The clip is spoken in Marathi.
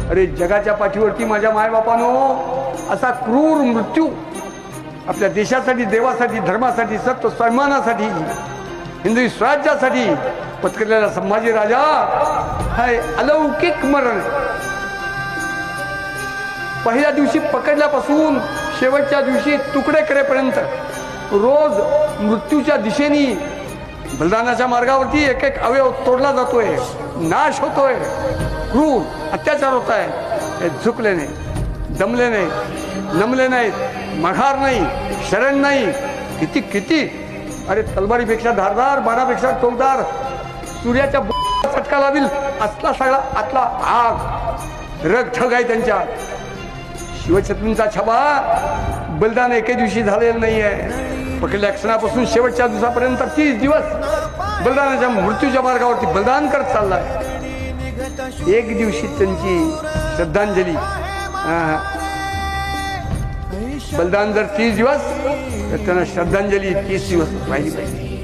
अरे जगाच्या पाठीवरती माझ्या मायबापानो असा क्रूर मृत्यू आपल्या देशासाठी, देवासाठी, धर्मासाठी, सत्य सन्मानासाठी, हिंदवी स्वराज्यासाठी पत्करलेला संभाजी राजा हाय अलौकिक मरण. पहिल्या दिवशी पकडल्यापासून शेवटच्या दिवशी तुकडे करेपर्यंत रोज मृत्यूच्या दिशेने बलिदानाच्या मार्गावरती एक एक अवयव तोडला जातोय, नाश होतोय, क्रूर अत्याचार होत आहे. हे झुकले नाही, दमले नाही, नमले नाहीत, माघार नाही, शरण नाही. किती किती अरे तलवारीपेक्षा धारदार, बाणापेक्षा टोकदार, सूर्याच्या चटका लावील असला सगळा आतला आग रग ठग आहे त्यांच्या. शिवछत्रपतींचा छबा बलिदान एके दिवशी झालेलं नाही आहे. पकडल्या क्षणापासून शेवटच्या दिवसापर्यंत 30 दिवस बलिदानाच्या मृत्यूच्या मार्गावरती बलिदान करत चाललाय. एक दिवशी त्यांची श्रद्धांजली, बलिदान जर 30 दिवस तर त्यांना श्रद्धांजली 30 दिवस राहिली पाहिजे.